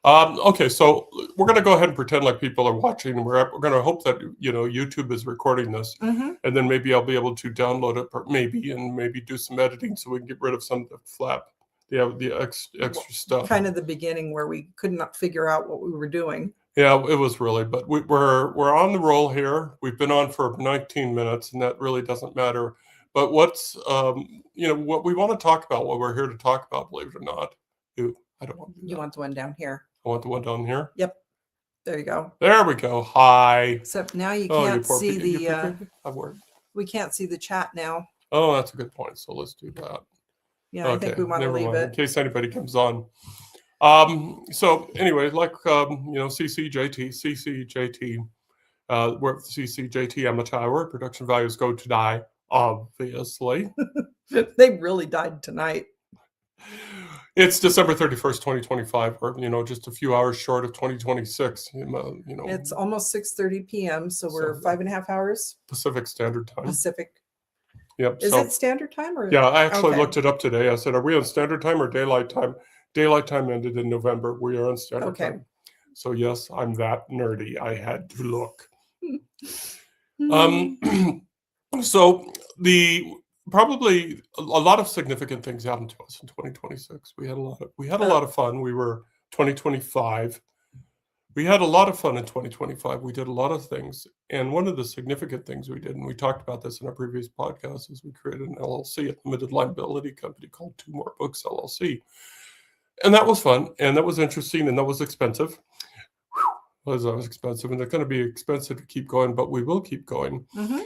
Okay, so we're going to go ahead and pretend like people are watching. We're going to hope that YouTube is recording this, Mm-hmm. and then maybe I'll be able to download it, and maybe do some editing so we can get rid of some of the flap, the extra stuff. Kind of the beginning where we could not figure out what we were doing. Yeah, it was really, but we're on the roll here. We've been on for 19 minutes, and that really doesn't matter. But what's what we want to talk about, what we're here to talk about, believe it or not. I don't want to do that. You want the one down here? I want the one down here. Yep. There you go. There we go. Hi. Except now you can't see the. We can't see the chat now. Oh, that's a good point. So let's do that. Yeah, okay. I think we want to leave it in case anybody comes on. So anyway, like CC&JT, we're at CC&JT. I'm a tower. Production values go to die. Obviously, they really died tonight. It's December 31st, 2025, or just a few hours short of 2026. It's almost 6:30 p.m. So we're 5.5 hours Pacific Standard Time. Pacific. Yep. Is it Standard Time or? Yeah, I actually looked it up today. I said, "Are we on Standard Time or Daylight Time?" Daylight Time ended in November. We are on Standard Time. So yes, I'm that nerdy. I had to look. So probably a lot of significant things happened to us in 2026. We had a lot of fun. We were 2025. We had a lot of fun in 2025. We did a lot of things. And one of the significant things we did, and we talked about this in our previous podcast, is we created an LLC, a limited liability company called Two More Books LLC. And that was fun, and that was interesting, and that was expensive. That was expensive, and it's going to be expensive to keep going, but we will keep going. Mm-hmm.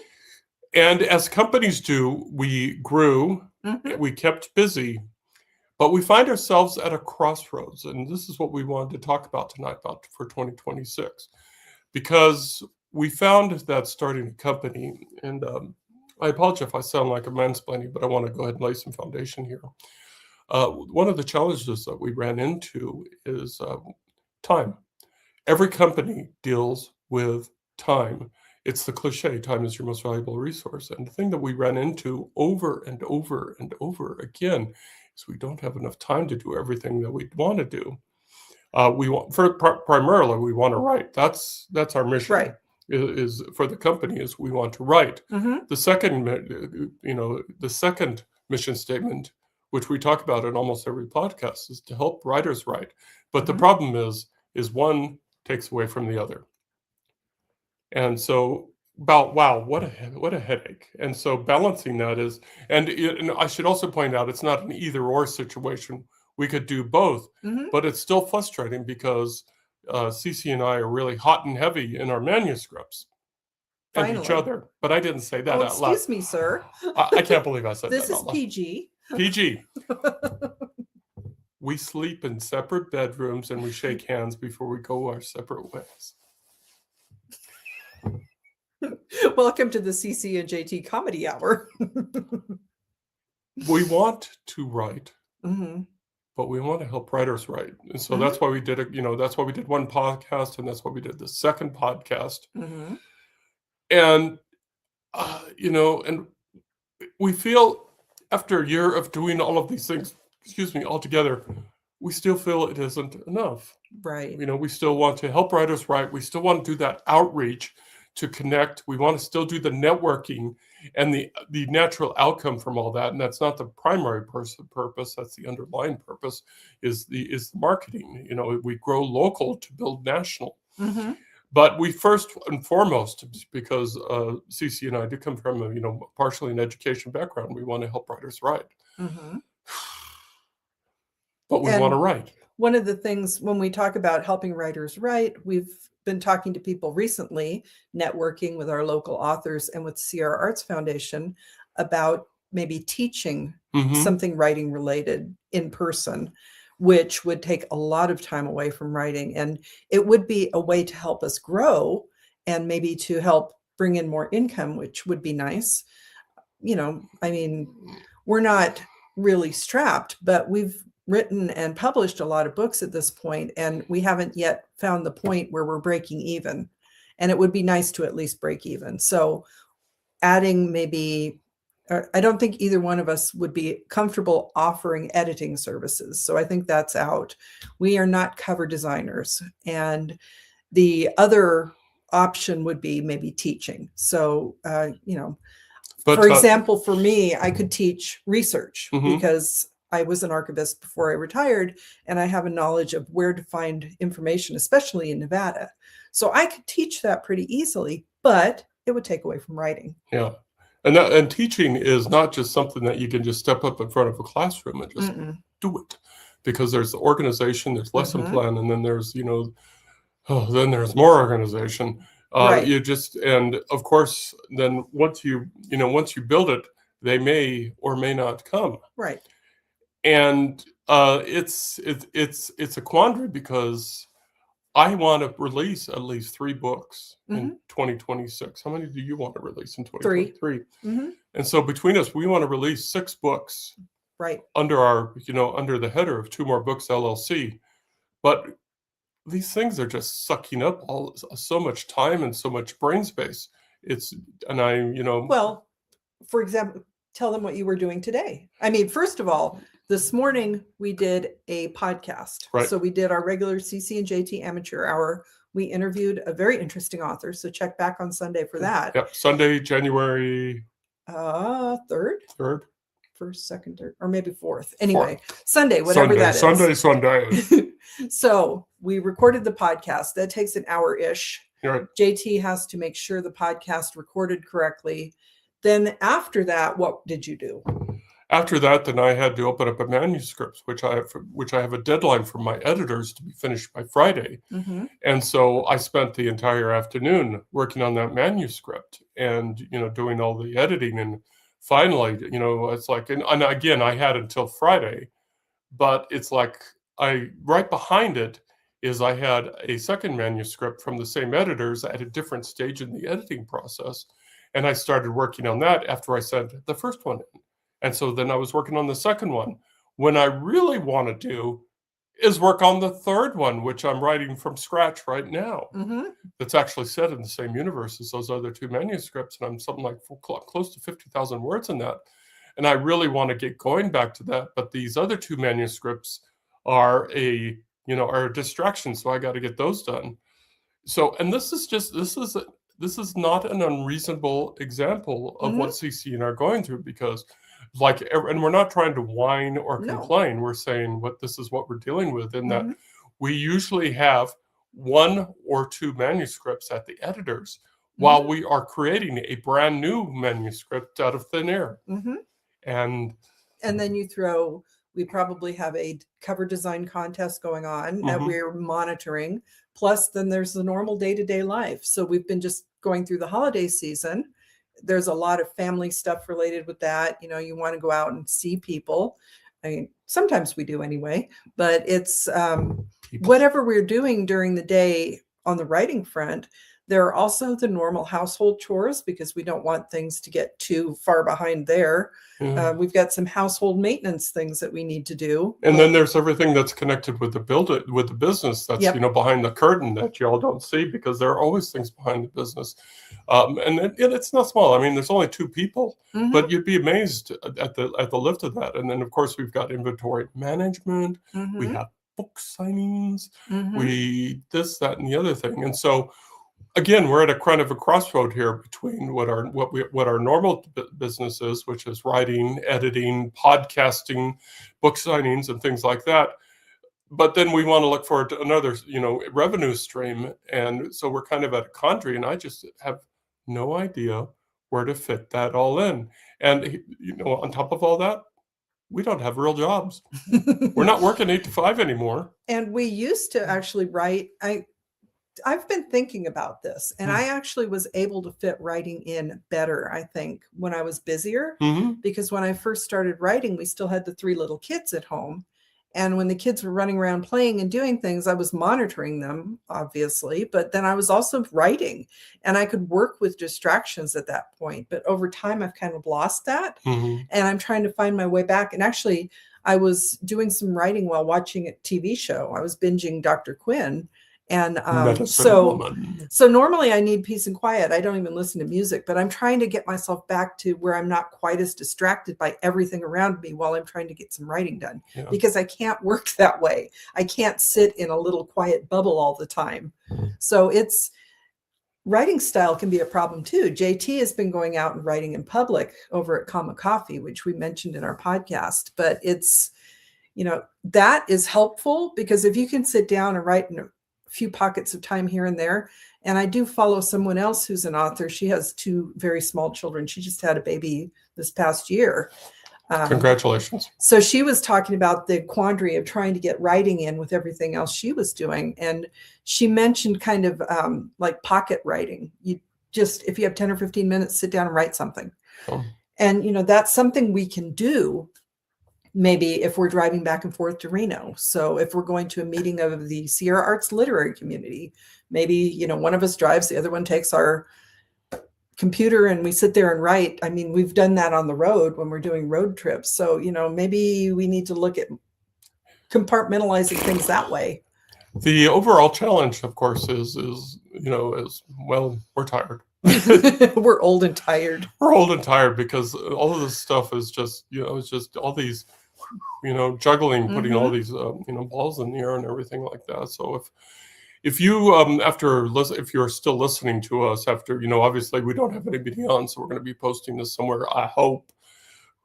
And as companies do, we grew, we kept busy, but we find ourselves at a crossroads. And this is what we wanted to talk about tonight for 2026, because we found that starting a company, and I apologize if I sound like a mansplaining, but I want to go ahead and lay some foundation here. One of the challenges that we ran into is time. Every company deals with time. It's the cliche, time is your most valuable resource. And the thing that we ran into over and over and over again is we don't have enough time to do everything that we want to do. Primarily, we want to write. That's our mission. Right. Is for the company is we want to write. Mm-hmm. The second mission statement, which we talk about in almost every podcast, is to help writers write. But the problem is one takes away from the other. And so what a headache. And so balancing that is, and I should also point out, it's not an either or situation. We could do both, but it's still frustrating because CC and I are really hot and heavy in our manuscripts and each other. But I didn't say that out loud. Excuse me, sir. I can't believe I said this that. This is PG. PG. We sleep in separate bedrooms and we shake hands before we go our separate ways. Welcome to the CC&JT Comedy Hour. We want to write, but we want to help writers write. And so that's why we did it. That's why we did one podcast, and that's why we did the second podcast. And, and we feel after a year of doing all of these things, all together, we still feel it isn't enough. Right. We still want to help writers write. We still want to do that outreach to connect. We want to still do the networking and the natural outcome from all that. And that's not the primary purpose. That's the underlying purpose is the marketing. We grow local to build national. But we first and foremost, because CC and I do come from partially an education background, we want to help writers write. But we want to write. One of the things when we talk about helping writers write, we've been talking to people recently, networking with our local authors and with Sierra Arts Foundation about maybe teaching something writing related in person, which would take a lot of time away from writing. And it would be a way to help us grow and maybe to help bring in more income, which would be nice. We're not really strapped, but we've written and published a lot of books at this point, and we haven't yet found the point where we're breaking even. And it would be nice to at least break even. So adding maybe I don't think either one of us would be comfortable offering editing services. So I think that's out. We are not cover designers. And the other option would be maybe teaching. So, But for example, for me, I could teach research Mhm. because I was an archivist before I retired, and I have a knowledge of where to find information, especially in Nevada. So I could teach that pretty easily, but it would take away from writing. yeah. And teaching is not just something that you can just step up in front of a classroom and just do it, because there's the organization, there's lesson plan, and then there's then there's more organization. Right. You just, and of course, then once you build it, they may or may not come. Right. And it's a quandary, because I want to release at least 3 books in 2026. How many do you want to release in 2023? And so between us, we want to release 6 books, right, under our, under the header of Two More Books LLC. But these things are just sucking up so much time and so much brain space. Well, for example, tell them what you were doing today. I mean, first of all, this morning we did a podcast. Right. So we did our regular CC&JT amateur hour. We interviewed a very interesting author. So check back on Sunday for that. Yep. Sunday, January 3rd. 3rd. First, second, third, or maybe 4th. Anyway, Sunday, whatever that is. Sunday. So we recorded the podcast. That takes an hour-ish. Right. JT has to make sure the podcast recorded correctly. Then after that, what did you do? After that, then I had to open up a manuscript, which I have a deadline from my editors to be finished by Friday. And so I spent the entire afternoon working on that manuscript and, doing all the editing. And finally, it's like, and again, I had until Friday, but it's like right behind it is I had a second manuscript from the same editors at a different stage in the editing process. And I started working on that after I sent the first one in. And so then I was working on the second one. When I really want to do is work on the third one, which I'm writing from scratch right now. That's actually set in the same universe as those other 2 manuscripts. And I'm something like close to 50,000 words in that. And I really want to get going back to that. But these other 2 manuscripts are a distraction. So I got to get those done. So, and this is not an unreasonable example of what CC and are going through, because and we're not trying to whine or complain. We're saying this is what we're dealing with, in that we usually have 1 or 2 manuscripts at the editors while we are creating a brand new manuscript out of thin air. And then we probably have a cover design contest going on that we're monitoring. Plus, then there's the normal day-to-day life. So we've been just going through the holiday season. There's a lot of family stuff related with that. You want to go out and see people. I mean, sometimes we do anyway, but it's whatever we're doing during the day on the writing front. There are also the normal household chores, because we don't want things to get too far behind there. We've got some household maintenance things that we need to do. And then there's everything that's connected with the business that's, behind the curtain that y'all don't see, because there are always things behind the business. And it's not small. I mean, there's only 2 people, but you'd be amazed at the lift of that. And then, of course, we've got inventory management. We have book signings. We this, that, and the other thing. And so, again, we're at a kind of a crossroad here between what our normal business is, which is writing, editing, podcasting, book signings, and things like that. But then we want to look for another, revenue stream, and so we're kind of at a quandary. And I just have no idea where to fit that all in. And on top of all that, we don't have real jobs. We're not working 8 to 5 anymore. And we used to actually write. I've been thinking about this, and I actually was able to fit writing in better, I think, when I was busier, because when I first started writing, we still had the 3 little kids at home. And when the kids were running around playing and doing things, I was monitoring them, obviously, but then I was also writing, and I could work with distractions at that point. But over time, I've kind of lost that, and I'm trying to find my way back. And actually, I was doing some writing while watching a TV show. I was binging Dr. Quinn. And Medicine woman. so normally I need peace and quiet. I don't even listen to music, but I'm trying to get myself back to where I'm not quite as distracted by everything around me while I'm trying to get some writing done, because I can't work that way. I can't sit in a little quiet bubble all the time. So writing style can be a problem too. JT has been going out and writing in public over at Comma Coffee, which we mentioned in our podcast, but it's, that is helpful, because if you can sit down and write in a few pockets of time here and there. And I do follow someone else who's an author. She has 2 very small children. She just had a baby this past year. Congratulations. So she was talking about the quandary of trying to get writing in with everything else she was doing. And she mentioned kind of like pocket writing. You just, if you have 10 or 15 minutes, sit down and write something. Oh. And, that's something we can do. Maybe if we're driving back and forth to Reno. So if we're going to a meeting of the Sierra Arts literary community, maybe, one of us drives, the other one takes our computer and we sit there and write. I mean, we've done that on the road when we're doing road trips. So, maybe we need to look at compartmentalizing things that way. The overall challenge, of course, is well, we're tired. We're old and tired. We're old and tired because all of this stuff is just, it's just all these, juggling, putting all these, balls in the air and everything like that. So if you, if you're still listening to us after, obviously we don't have anybody on, so we're going to be posting this somewhere. I hope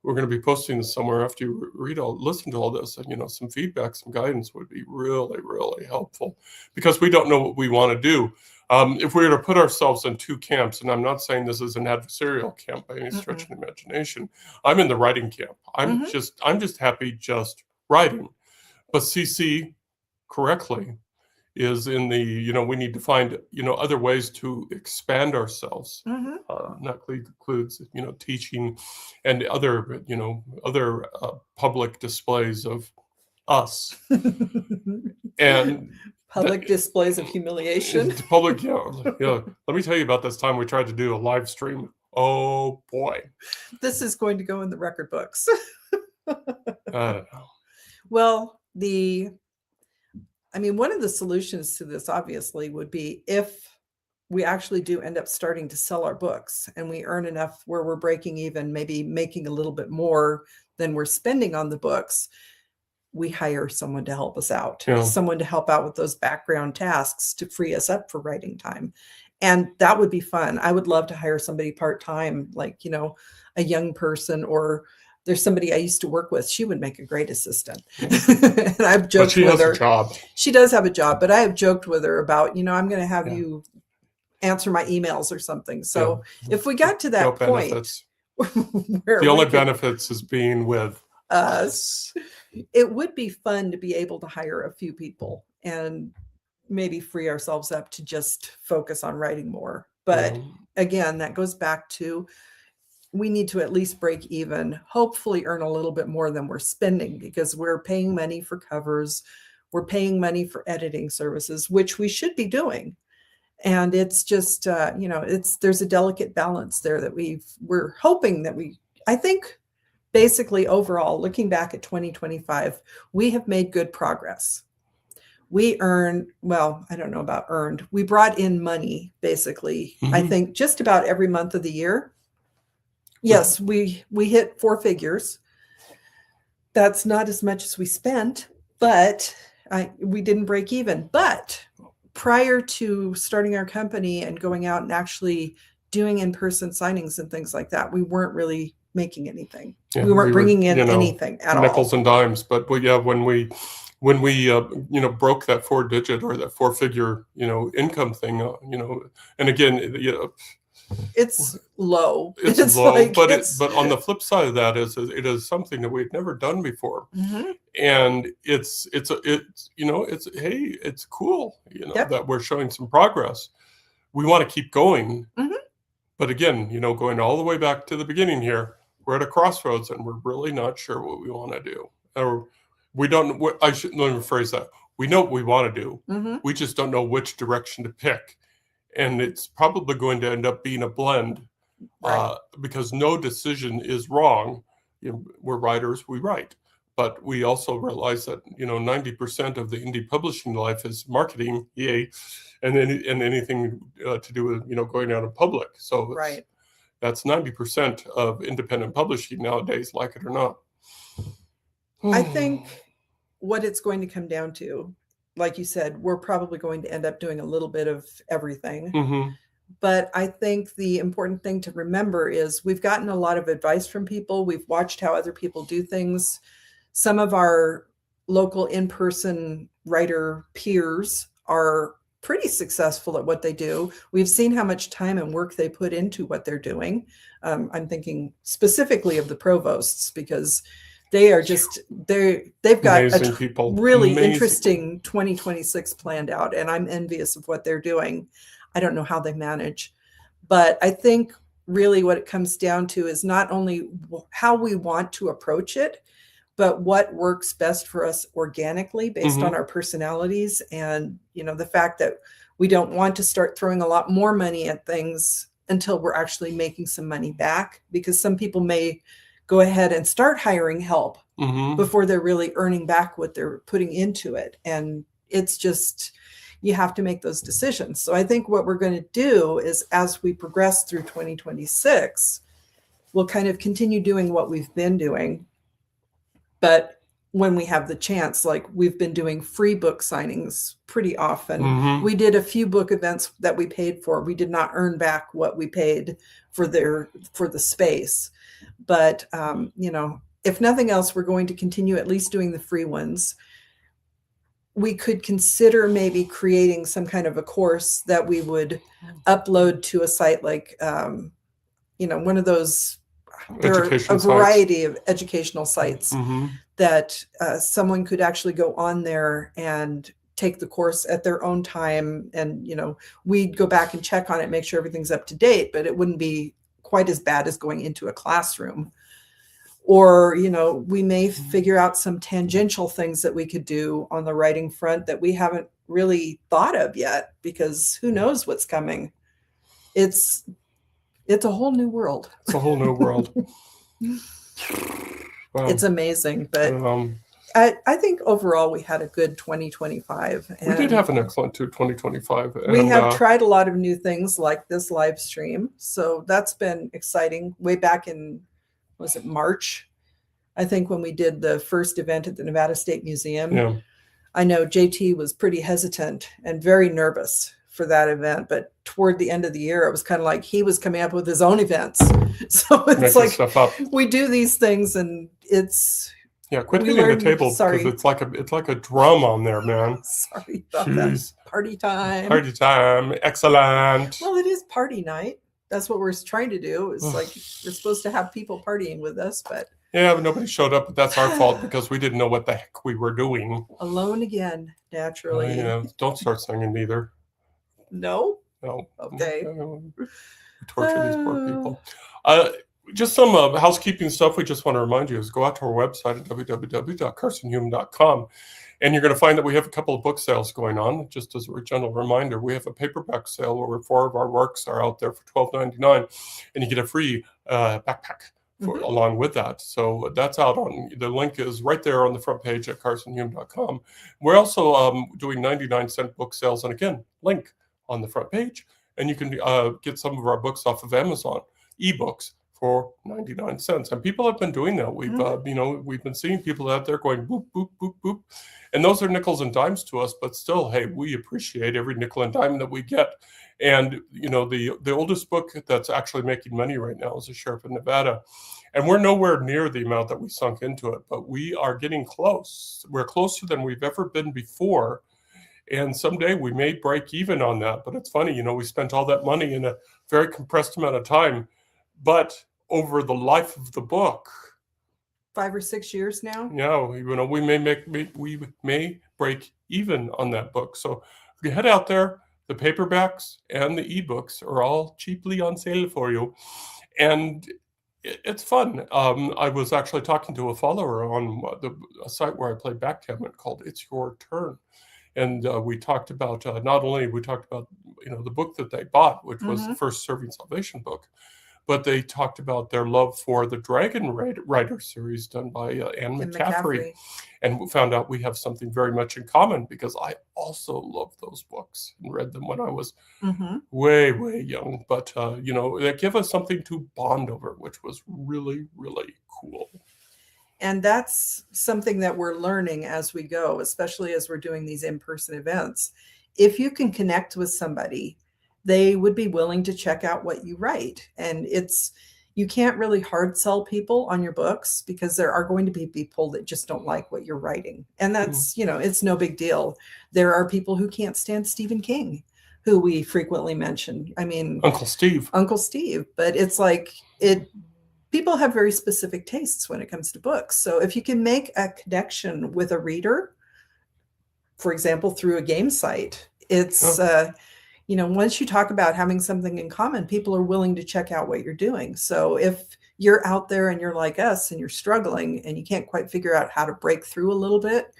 we're going to be posting this somewhere after you listen to all this, and, some feedback, some guidance would be really, really helpful, because we don't know what we want to do. If we were to put ourselves in 2 camps, and I'm not saying this is an adversarial camp by any stretch of the imagination, I'm in the writing camp. I'm just happy just writing. But CC correctly is in the, we need to find, other ways to expand ourselves. That includes, teaching and other, other public displays of us. And public displays of humiliation. Public, yeah. Let me tell you about this time we tried to do a live stream. Oh boy. This is going to go in the record books. I don't know. Well, one of the solutions to this obviously would be if we actually do end up starting to sell our books and we earn enough where we're breaking even, maybe making a little bit more than we're spending on the books, we hire someone to help us out, someone to help out with those background tasks to free us up for writing time. And that would be fun. I would love to hire somebody part-time, like, a young person, or there's somebody I used to work with. She would make a great assistant. And I've joked with her. She does have a job, but I have joked with her about, I'm going to have you answer my emails or something. So if we got to that point, the only benefits is being with us. It would be fun to be able to hire a few people and maybe free ourselves up to just focus on writing more. But again, that goes back to, we need to at least break even, hopefully earn a little bit more than we're spending, because we're paying money for covers. We're paying money for editing services, which we should be doing. And it's just, there's a delicate balance there that we're hoping that I think basically overall, looking back at 2025, we have made good progress. We earned, well, I don't know about earned. We brought in money, basically, I think just about every month of the year. Yes, we hit 4 figures. That's not as much as we spent, but we didn't break even. But prior to starting our company and going out and actually doing in-person signings and things like that, we weren't really making anything. We weren't bringing in anything at all. Nickels and dimes. But when we broke that 4-digit or that 4-figure, income thing, and again, it's low. It's low, but on the flip side of that it is something that we've never done before, and it's cool, that we're showing some progress. We want to keep going, but again, going all the way back to the beginning here, we're at a crossroads and we're really not sure what we want to do, or we don't. I shouldn't let me rephrase that. We know what we want to do. We just don't know which direction to pick. And it's probably going to end up being a blend, because no decision is wrong. We're writers, we write. But we also realize that 90% of the indie publishing life is marketing, yay, and anything to do with going out in public. So Right. That's 90% of independent publishing nowadays, like it or not. I think what it's going to come down to, like you said, we're probably going to end up doing a little bit of everything. Mm-hmm. But I think the important thing to remember is we've gotten a lot of advice from people. We've watched how other people do things. Some of our local in-person writer peers are pretty successful at what they do. We've seen how much time and work they put into what they're doing. I'm thinking specifically of the provosts, because they are just, they've got Amazing people. really Amazing. Interesting 2026 planned out, and I'm envious of what they're doing. I don't know how they manage, but I think really what it comes down to is not only how we want to approach it, but what works best for us organically based on our personalities. And, the fact that we don't want to start throwing a lot more money at things until we're actually making some money back, because some people may go ahead and start hiring help before they're really earning back what they're putting into it. And it's just, you have to make those decisions. So I think what we're going to do is, as we progress through 2026, we'll kind of continue doing what we've been doing. But when we have the chance, like we've been doing free book signings pretty often. We did a few book events that we paid for. We did not earn back what we paid for the space. But, if nothing else, we're going to continue at least doing the free ones. We could consider maybe creating some kind of a course that we would upload to a site like, one of those. There are a variety of educational sites that someone could actually go on there and take the course at their own time. And, we'd go back and check on it, make sure everything's up to date, but it wouldn't be quite as bad as going into a classroom. Or, we may figure out some tangential things that we could do on the writing front that we haven't really thought of yet, because who knows what's coming. It's a whole new world. It's a whole new world. Wow. It's amazing. But I think overall we had a good 2025. We did have an excellent 2025. We have tried a lot of new things like this live stream. So that's been exciting. Way back in, was it March? I think when we did the first event at the Nevada State Museum. Yeah. I know JT was pretty hesitant and very nervous for that event, but toward the end of the year, it was kind of like he was coming up with his own events. So it's like stuff up. We do these things, and it's quit hitting the table, because it's like a drum on there, man. Sorry about that. Party time. Party time. Excellent. Well, it is party night. That's what we're trying to do. It's like we're supposed to have people partying with us, but nobody showed up, but that's our fault, because we didn't know what the heck we were doing. Alone again, naturally. Don't start singing either. No. We Okay. torture these poor people. Just some housekeeping stuff we just want to remind you is go out to our website at www.carsonhuman.com, and you're going to find that we have a couple of book sales going on. Just as a general reminder, we have a paperback sale where 4 of our works are out there for $12.99, and you get a free backpack along with that. So that's out on, the link is right there on the front page at carsonhuman.com. We're also doing 99-cent book sales, and again, link on the front page, and you can get some of our books off of Amazon, ebooks, for 99 cents. And people have been doing that. We've we've been seeing people out there going boop, boop, boop, boop. And those are nickels and dimes to us, but still, hey, we appreciate every nickel and dime that we get. And, the oldest book that's actually making money right now is The Sheriff of Nevada. And we're nowhere near the amount that we sunk into it, but we are getting close. We're closer than we've ever been before. And someday we may break even on that. But it's funny, we spent all that money in a very compressed amount of time. But over the life of the book, 5 or 6 years now, we may break even on that book. So if you head out there, the paperbacks and the ebooks are all cheaply on sale for you, and it's fun. I was actually talking to a follower on a site where I play backgammon called It's Your Turn. And we talked about the book that they bought, which was the first Serving Salvation book. but they talked about their love for the Dragon Rider series done by Anne McCaffrey. And we found out we have something very much in common because I also love those books and read them when I was way, way young. But, they give us something to bond over, which was really, really cool. And that's something that we're learning as we go, especially as we're doing these in-person events. If you can connect with somebody, they would be willing to check out what you write. And you can't really hard sell people on your books because there are going to be people that just don't like what you're writing. And that's, it's no big deal. There are people who can't stand Stephen King, who we frequently mention. I mean, Uncle Steve. But it's like people have very specific tastes when it comes to books. So if you can make a connection with a reader, for example, through a game site, it's, once you talk about having something in common, people are willing to check out what you're doing. So if you're out there and you're like us and you're struggling and you can't quite figure out how to break through a little bit,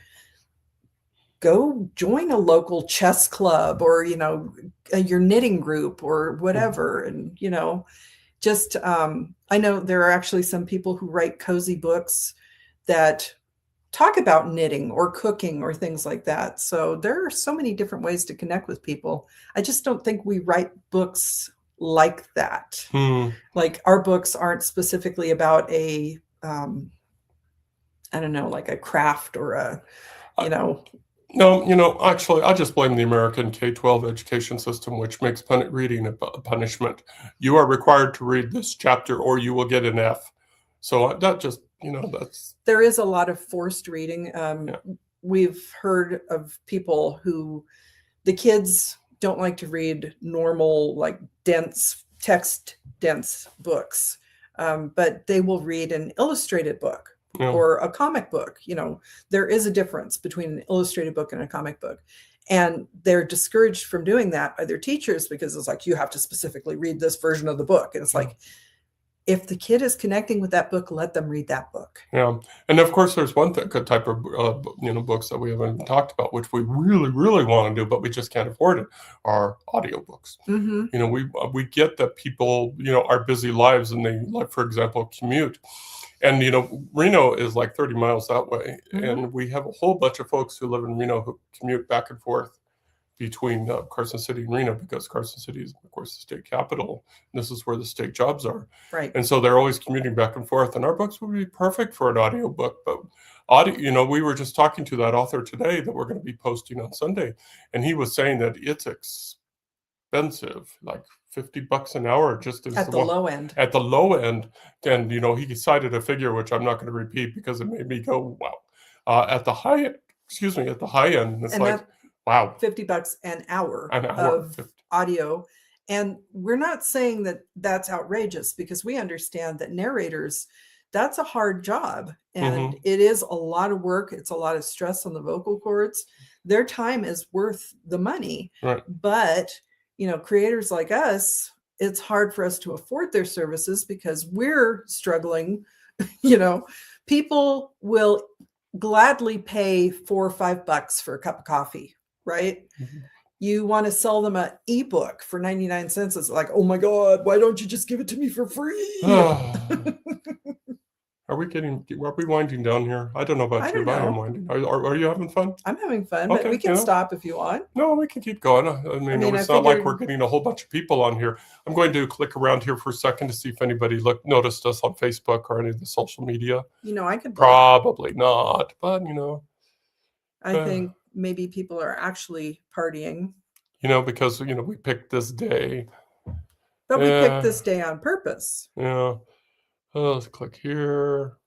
go join a local chess club or, your knitting group or whatever. And, just, I know there are actually some people who write cozy books that talk about knitting or cooking or things like that. So there are so many different ways to connect with people. I just don't think we write books like that. Like our books aren't specifically about a, like a craft or No, actually, I just blame the American K-12 education system, which makes reading a punishment. You are required to read this chapter or you will get an F. So that just, that's... There is a lot of forced reading. We've heard of people who, the kids don't like to read normal, like dense books, but they will read an illustrated book. Or a comic book. There is a difference between an illustrated book and a comic book. And they're discouraged from doing that by their teachers because it's like, you have to specifically read this version of the book. And it's like, if the kid is connecting with that book, let them read that book. Yeah. And of course, there's one good type of, books that we haven't even talked about, which we really, really want to do, but we just can't afford it, are audiobooks. We get that people, are busy lives and they, like, for example, commute. And, Reno is like 30 miles that way. And we have a whole bunch of folks who live in Reno who commute back and forth between Carson City and Reno because Carson City is, of course, the state capital. And this is where the state jobs are. Right. And so they're always commuting back and forth. And our books would be perfect for an audiobook. But we were just talking to that author today that we're going to be posting on Sunday. And he was saying that it's expensive, like $50 an hour just as at the low end. At the low end. And, he cited a figure, which I'm not going to repeat because it made me go, wow. At the high end, it's and like, wow. $50 an hour of 50. Audio. And we're not saying that that's outrageous because we understand that narrators, that's a hard job. And it is a lot of work. It's a lot of stress on the vocal cords. Their time is worth the money. Right. But creators like us, it's hard for us to afford their services because we're struggling. People will gladly pay $4 or $5 for a cup of coffee, right? You want to sell them an ebook for 99 cents. It's like, oh my God, why don't you just give it to me for free? Are we winding down here? I don't know about you, but I am winding. Are you having fun? I'm having fun, but we can stop if you want. No, we can keep going. I mean it's not like we're getting a whole bunch of people on here. I'm going to click around here for a second to see if anybody noticed us on Facebook or any of the social media. I could probably not, but I think maybe people are actually partying. Because we picked this day. But we picked this day on purpose. Yeah. Let's click here.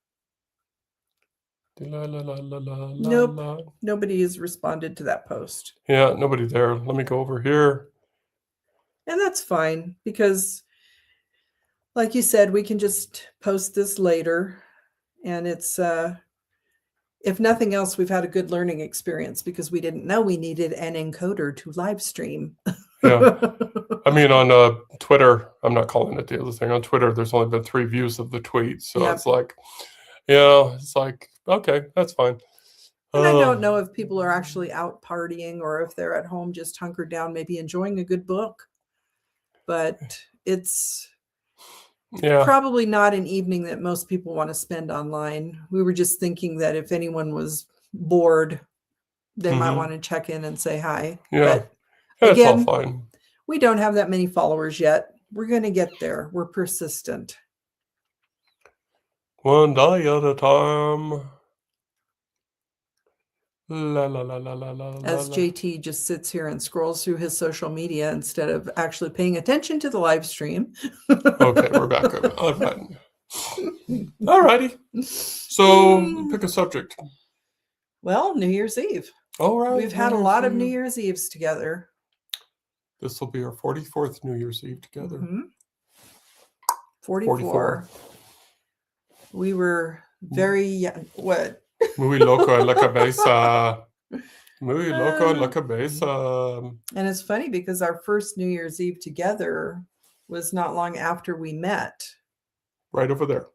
Nope. Nobody has responded to that post. Yeah, nobody there. Let me go over here. And that's fine because, like you said, we can just post this later. And it's, if nothing else, we've had a good learning experience because we didn't know we needed an encoder to live stream. Yeah. I mean, on Twitter, I'm not calling it the other thing. On Twitter, there's only been 3 views of the tweet. So it's like, okay, that's fine. And I don't know if people are actually out partying or if they're at home just hunkered down, maybe enjoying a good book. But it's Yeah. Probably not an evening that most people want to spend online. We were just thinking that if anyone was bored, they might want to check in and say hi. Yeah. But And it's all again, fine. we don't have that many followers yet. We're going to get there. We're persistent. One day at a time. La la la la la la. As JT just sits here and scrolls through his social media instead of actually paying attention to the live stream. Okay, we're back. All right. All righty. So pick a subject. Well, New Year's Eve. All right. We've had a lot of New Year's Eves together. This will be our 44th New Year's Eve together. Mm-hmm. 44. We were very young. What? Muy loco en la cabeza. Muy loco en la cabeza. And it's funny because our first New Year's Eve together was not long after we met. Right over there.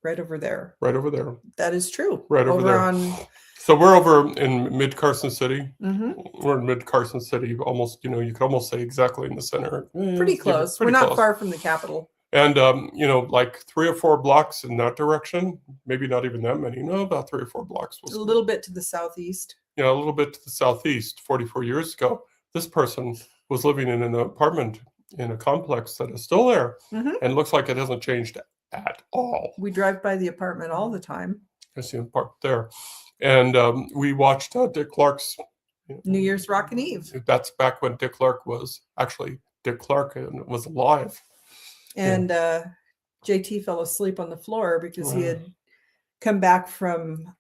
Right over there. Right over there. That is true. Right over there. So we're over in mid Carson City. Mm-hmm. We're in mid Carson City, almost, you could almost say exactly in the center. Pretty close. We're not far from the capital. And, like 3 or 4 blocks in that direction, maybe not even that many. No, about 3 or 4 blocks. A little bit to the southeast. Yeah, a little bit to the southeast. 44 years ago, this person was living in an apartment in a complex that is still there. Mm-hmm. And looks like it hasn't changed at all. We drive by the apartment all the time. I see him parked there. And we watched Dick Clark's New Year's Rockin' Eve. That's back when Dick Clark was alive. And JT fell asleep on the floor because he had come back from,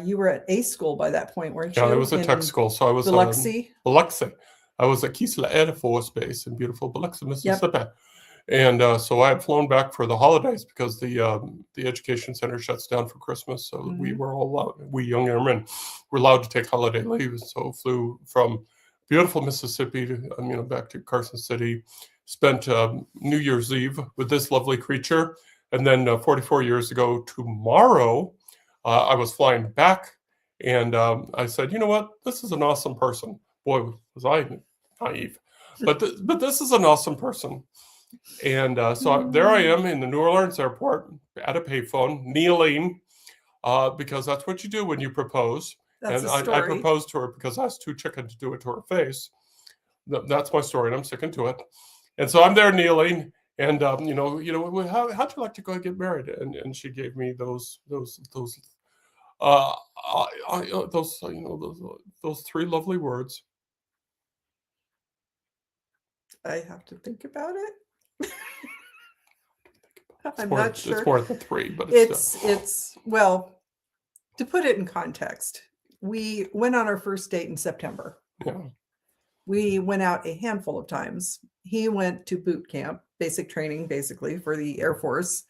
you were at A school by that point, weren't you? Yeah, it was a tech school. So I was Biloxi. Biloxi. I was at Keesler Air Force Base in beautiful Biloxi, Mississippi. Yep. And so I had flown back for the holidays because the education center shuts down for Christmas. So we were all allowed, we young airmen were allowed to take holiday leave. So flew from beautiful Mississippi to, back to Carson City, spent New Year's Eve with this lovely creature. And then 44 years ago tomorrow, I was flying back and I said, you know what? This is an awesome person. Boy, was I naive. But this is an awesome person. And so there I am in the New Orleans airport at a payphone, kneeling, because that's what you do when you propose. That's and a story. I proposed to her because I was too chicken to do it to her face. That's my story, and I'm sticking to it. And so I'm there kneeling, and how'd you like to go and get married? And she gave me those 3 lovely words. I have to think about it. I'm not sure. It's more than 3, but it's well, to put it in context, we went on our first date in September. Yeah. We went out a handful of times. He went to boot camp, basic training, basically, for the Air Force.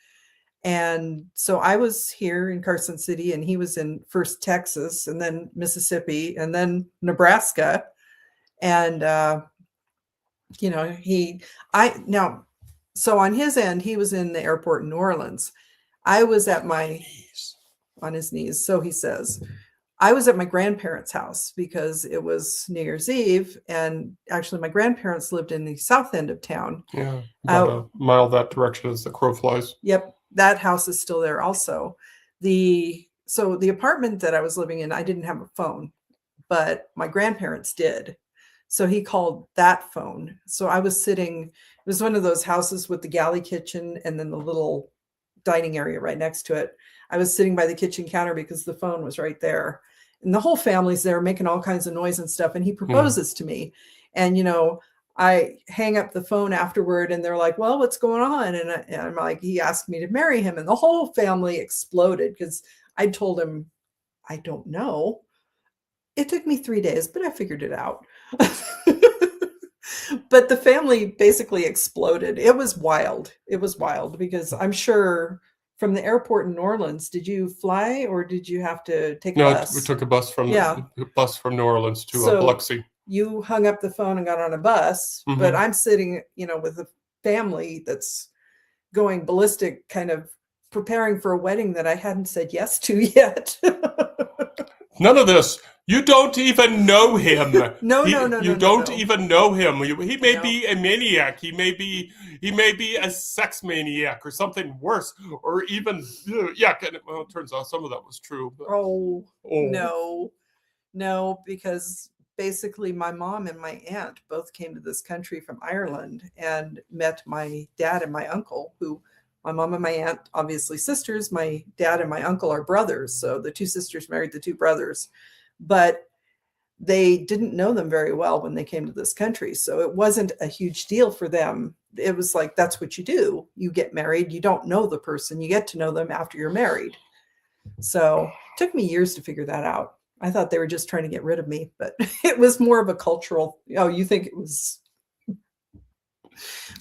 And so I was here in Carson City, and he was in first Texas, and then Mississippi, and then Nebraska. And so on his end, he was in the airport in New Orleans. I was at on his knees. So he says, I was at my grandparents' house because it was New Year's Eve. And actually my grandparents lived in the south end of town. Yeah. About a mile that direction as the crow flies. Yep. That house is still there also. So the apartment that I was living in, I didn't have a phone, but my grandparents did. So he called that phone. So I was sitting, it was one of those houses with the galley kitchen and then the little dining area right next to it. I was sitting by the kitchen counter because the phone was right there. And the whole family's there making all kinds of noise and stuff. And he proposes to me. And, I hang up the phone afterward and they're like, well, what's going on? And I'm like, he asked me to marry him. And the whole family exploded because I told him, I don't know. It took me 3 days, but I figured it out. But the family basically exploded. It was wild. It was wild because I'm sure from the airport in New Orleans, did you fly or did you have to take a bus? No, we took a bus from New Orleans to Biloxi. You hung up the phone and got on a bus, but I'm sitting, with a family that's going ballistic, kind of preparing for a wedding that I hadn't said yes to yet. None of this. You don't even know him. No, You don't no. even know him. He may No. be a maniac. He may be a sex maniac or something worse, or even yeah. Well, it turns out some of that was true. But, Oh, no, because basically my mom and my aunt both came to this country from Ireland and met my dad and my uncle, who my mom and my aunt, obviously sisters, my dad and my uncle are brothers. So the two sisters married the two brothers, but they didn't know them very well when they came to this country. So it wasn't a huge deal for them. It was like, that's what you do. You get married. You don't know the person. You get to know them after you're married. So it took me years to figure that out. I thought they were just trying to get rid of me, but it was more of a cultural, you think it was.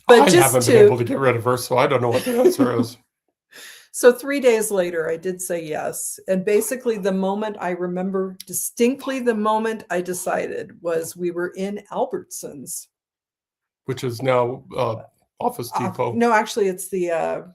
But I haven't been able to get rid of her, so I don't know what the answer is. So 3 days later, I did say yes. And basically the moment I remember distinctly, the moment I decided was we were in Albertsons. Which is now Office Depot. No, actually it's the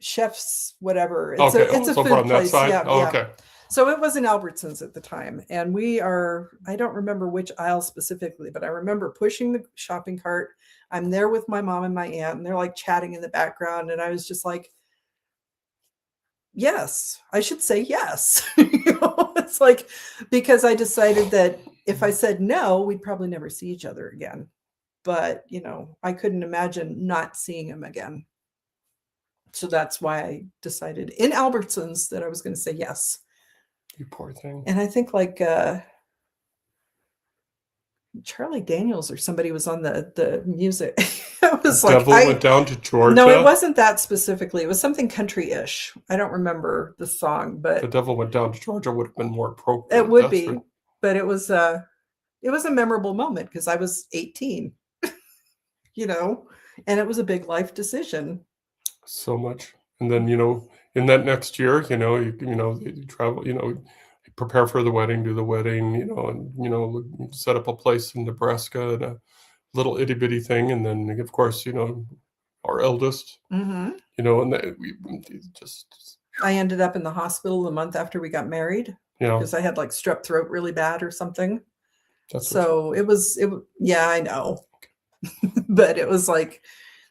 Chef's whatever. It's okay, it's a food on place. That side? Yeah, oh, yeah. Okay. So it was in Albertsons at the time. And I don't remember which aisle specifically, but I remember pushing the shopping cart. I'm there with my mom and my aunt, and they're like chatting in the background. And I was just like, yes, I should say yes. It's like, because I decided that if I said no, we'd probably never see each other again. But, I couldn't imagine not seeing him again. So that's why I decided in Albertsons that I was going to say yes. You poor thing. And I think like Charlie Daniels or somebody was on the music. It was the Devil Went Down to Georgia. No, it wasn't that specifically. It was something country-ish. I don't remember the song, but The Devil Went Down to Georgia would have been more appropriate. it would be. Right. But it was a memorable moment because I was 18, and it was a big life decision. So much. And then, in that next year, you travel, prepare for the wedding, do the wedding, and, set up a place in Nebraska and a little itty bitty thing. And then, of course, our eldest, Mm-hmm. and we just. I ended up in the hospital the month after we got married because I had like strep throat really bad or something. So yeah, I know. But it was like,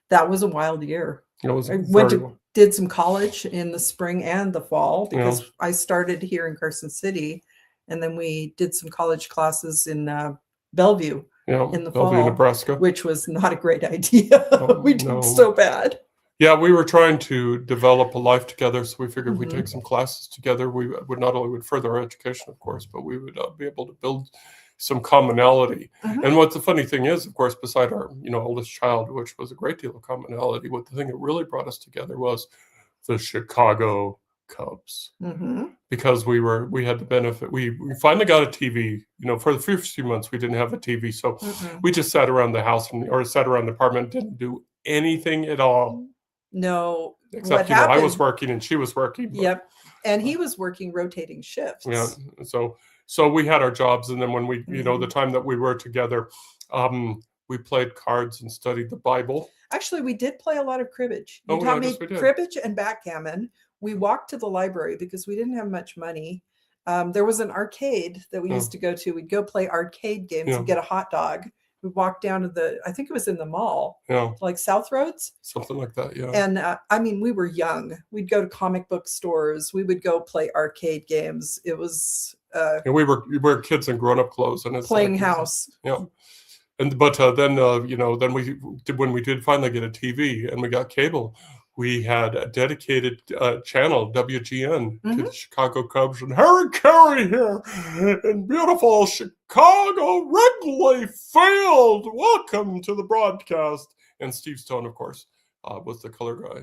that was a wild year. Did some college in the spring and the fall because I started here in Carson City, and then we did some college classes in Bellevue in the fall, Nebraska, which was not a great idea. We did so bad. Yeah, we were trying to develop a life together, so we figured we'd take some classes together. We would not only further our education, of course, but we would be able to build some commonality. And what the funny thing is, of course, beside our oldest child, which was a great deal of commonality, what the thing that really brought us together was the Chicago Cubs, because we had the benefit. We finally got a TV. For the first few months we didn't have a TV, so we just sat around the house or sat around the apartment, didn't do anything at all. No, except I was working and she was working. Yep, and he was working rotating shifts. Yeah, so we had our jobs, and then when we, the time that we were together, we played cards and studied the Bible. Actually, we did play a lot of cribbage. You taught me cribbage and backgammon. We walked to the library because we didn't have much money. There was an arcade that we used to go to. We'd go play arcade games and get a hot dog. We walked down to I think it was in the mall, like South Roads. Something like that, yeah. And we were young. We'd go to comic book stores. We would go play arcade games. It was... we were kids in grown-up clothes. And it's playing house. Yeah. But then when we did finally get a TV and we got cable, we had a dedicated channel, WGN, to the Chicago Cubs, and Harry Carey here in beautiful Chicago Wrigley Field. Welcome to the broadcast. And Steve Stone, of course, was the color guy.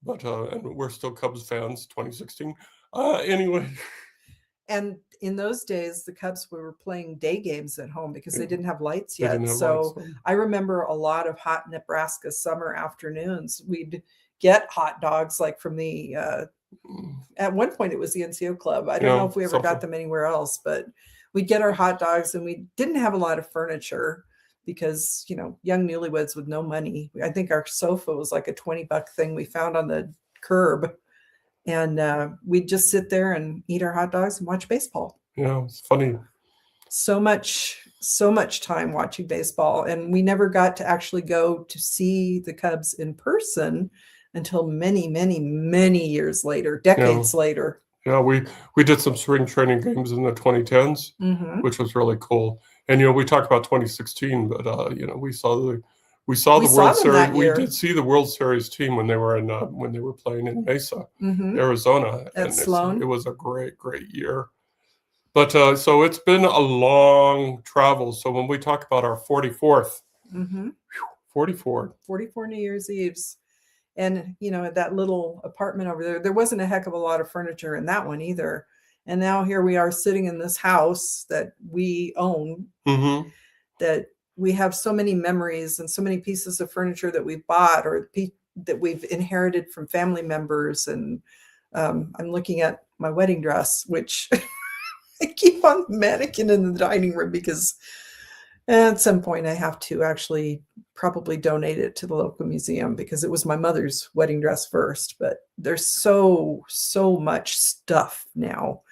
But and we're still Cubs fans. 2016. Anyway. And in those days, the Cubs were playing day games at home because they didn't have lights yet. So I remember a lot of hot Nebraska summer afternoons. We'd get hot dogs like from the, at one point it was the NCO Club. I don't know if we ever got them anywhere else, but we'd get our hot dogs, and we didn't have a lot of furniture because, young newlyweds with no money. I think our sofa was like a $20 thing we found on the curb. And we'd just sit there and eat our hot dogs and watch baseball. Yeah, it's funny. So much time watching baseball, and we never got to actually go to see the Cubs in person until many years later, decades later. Yeah, we did some spring training games in the 2010s, which was really cool. And we talked about 2016, but we saw the World Series. We did see the World Series team when they were playing in Mesa, Arizona, at Sloan. It was a great year. But so it's been a long travel. So when we talk about our 44th, 44 New Year's Eves, and at that little apartment over there wasn't a heck of a lot of furniture in that one either. And now here we are sitting in this house that we own, that we have so many memories and so many pieces of furniture that we've bought or that we've inherited from family members. And I'm looking at my wedding dress, which I keep on the mannequin in the dining room because at some point I have to actually probably donate it to the local museum because it was my mother's wedding dress first. But there's so much stuff now.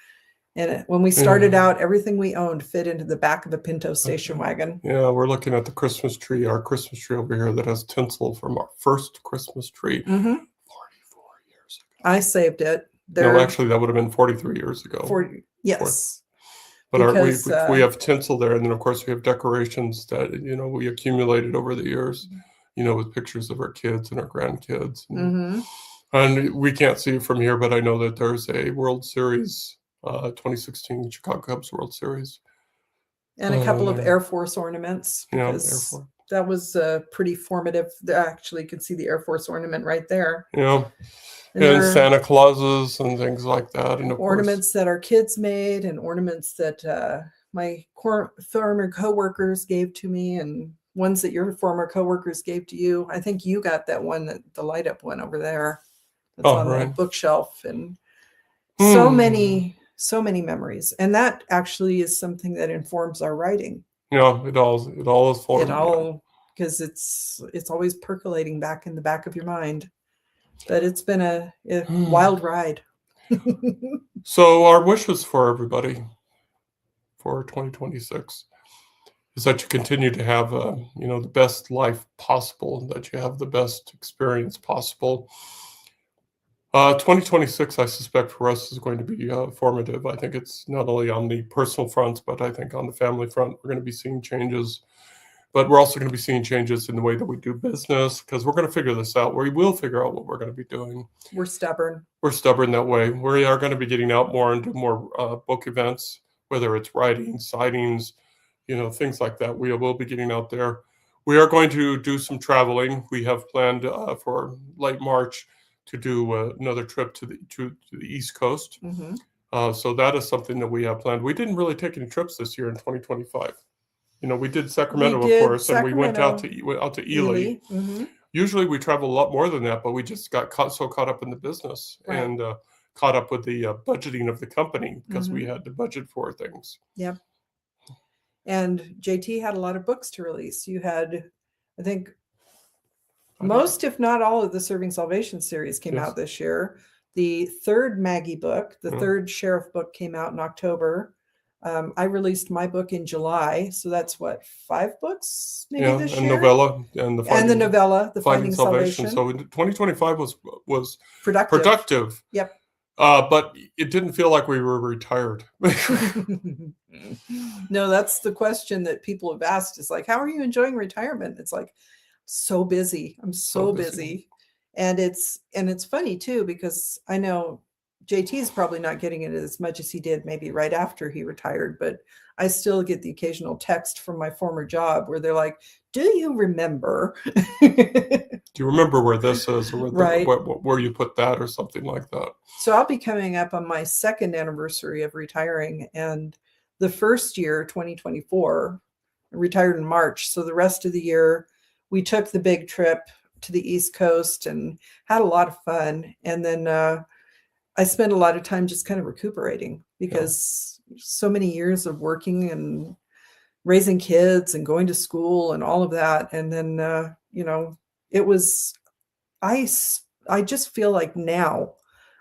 And when we started out, everything we owned fit into the back of a Pinto station wagon. Yeah, we're looking at the Christmas tree, our Christmas tree over here that has tinsel from our first Christmas tree 44 years ago. I saved it. No, actually, that would have been 43 years ago. Yes. But we have tinsel there, and then of course we have decorations that we accumulated over the years, with pictures of our kids and our grandkids, and we can't see it from here, but I know that there's a World Series, 2016 Chicago Cubs World Series, and a couple of Air Force ornaments because that was pretty formative. Actually, you can see the Air Force ornament right there. Yeah. And Santa Clauses and things like that. And ornaments that our kids made and ornaments that my former coworkers gave to me and ones that your former coworkers gave to you. I think you got that one, the light up one over there. That's on the bookshelf. And so many memories. And that actually is something that informs our writing. Yeah, it all is formed. Because it's always percolating back in the back of your mind. But it's been a wild ride. So our wishes for everybody for 2026 is that you continue to have the best life possible, that you have the best experience possible. 2026, I suspect for us is going to be formative. I think it's not only on the personal front, but I think on the family front, we're going to be seeing changes. But we're also going to be seeing changes in the way that we do business because we're going to figure this out. We will figure out what we're going to be doing. We're stubborn. We're stubborn that way. We are going to be getting out more and do more book events, whether it's writing, sightings, things like that. We will be getting out there. We are going to do some traveling. We have planned for late March to do another trip to the East Coast. So that is something that we have planned. We didn't really take any trips this year in 2025. We did Sacramento, of course, and we went out to Ely. Usually we travel a lot more than that, but we just got so caught up in the business and caught up with the budgeting of the company because we had to budget for things. Yep. And JT had a lot of books to release. You had, I think, most, if not all, of the Serving Salvation series came out this year. The third Maggie book, the third Sheriff book came out in October. I released my book in July, so that's 5 books maybe this year. Novella and the novella, The Finding Salvation. So 2025 was productive. Yep. But it didn't feel like we were retired. No, that's the question that people have asked. Is like, how are you enjoying retirement? It's like, so busy. I'm so busy. And it's funny too because I know JT is probably not getting it as much as he did maybe right after he retired, but I still get the occasional text from my former job where they're like, do you remember? Do you remember where this is or where you put that or something like that? So I'll be coming up on my 2nd anniversary of retiring. And the first year, 2024, I retired in March. So the rest of the year, we took the big trip to the East Coast and had a lot of fun. And then I spent a lot of time just kind of recuperating because so many years of working and raising kids and going to school and all of that. And then, it was, I just feel like now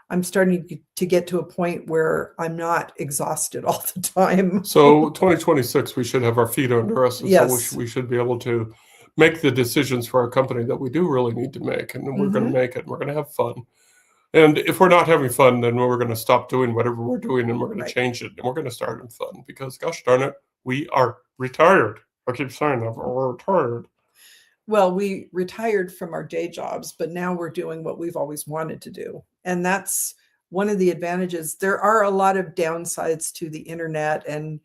I'm starting to get to a point where I'm not exhausted all the time. So 2026, we should have our feet under us. And Yes. so we should be able to make the decisions for our company that we do really need to make. And we're going to make it. And we're going to have fun. And if we're not having fun, then we're going to stop doing whatever we're doing and we're going to change it. And we're going to start having fun because, gosh darn it, we are retired. I keep saying that, but we're retired. Well, we retired from our day jobs, but now we're doing what we've always wanted to do. And that's one of the advantages. There are a lot of downsides to the internet and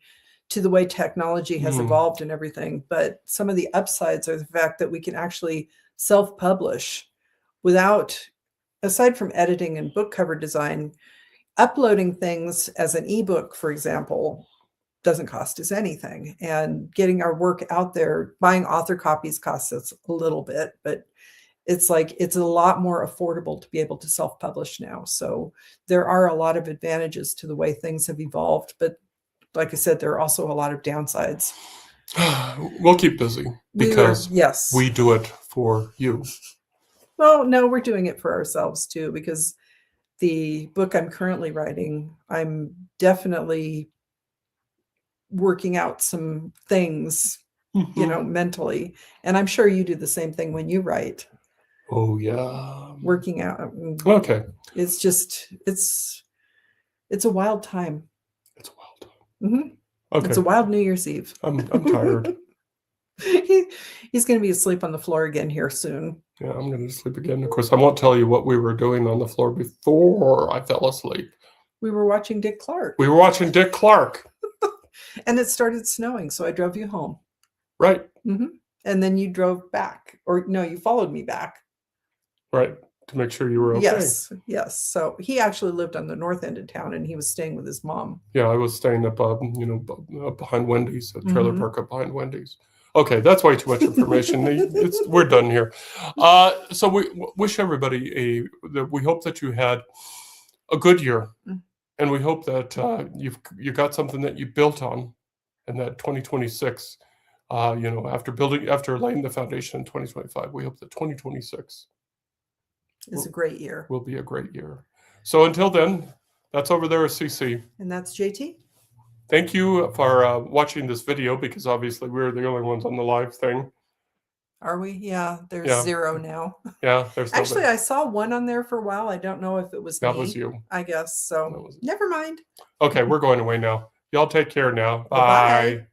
to the way technology has evolved and everything. But some of the upsides are the fact that we can actually self-publish without, aside from editing and book cover design, uploading things as an ebook, for example, doesn't cost us anything. And getting our work out there, buying author copies costs us a little bit, but it's like, it's a lot more affordable to be able to self-publish now. So there are a lot of advantages to the way things have evolved. But like I said, there are also a lot of downsides. We'll keep busy because we do it for you. Well, no, we're doing it for ourselves too, because the book I'm currently writing, I'm definitely working out some things, you know, mentally. And I'm sure you do the same thing when you write. Oh, yeah. Working out. Okay. It's just, it's a wild time. It's a wild time. Okay. It's a wild New Year's Eve. I'm tired. He's going to be asleep on the floor again here soon. Yeah, I'm going to sleep again. Of course, I won't tell you what we were doing on the floor before I fell asleep. We were watching Dick Clark. We were watching Dick Clark. And it started snowing, so I drove you home. Right. And then you drove back. Or no, you followed me back. Right. To make sure you were okay. Yes. So he actually lived on the north end of town, and he was staying with his mom. Yeah, I was staying up, up behind Wendy's, a trailer park up behind Wendy's. Okay, that's way too much information. We're done here. So we wish everybody we hope that you had a good year, and we hope that you got something that you built on, and that 2026, after laying the foundation in 2025, we hope that 2026 is a great year. Will be a great year. So until then, that's over there is CC. And that's JT. Thank you for watching this video, because obviously we're the only ones on the live thing. Are we? Yeah, there's 0 now. Yeah, there's actually, I saw one on there for a while. I don't know if it was that me. was you. I guess so. Never mind. Okay, we're going away now. Y'all take care now. Bye. Bye.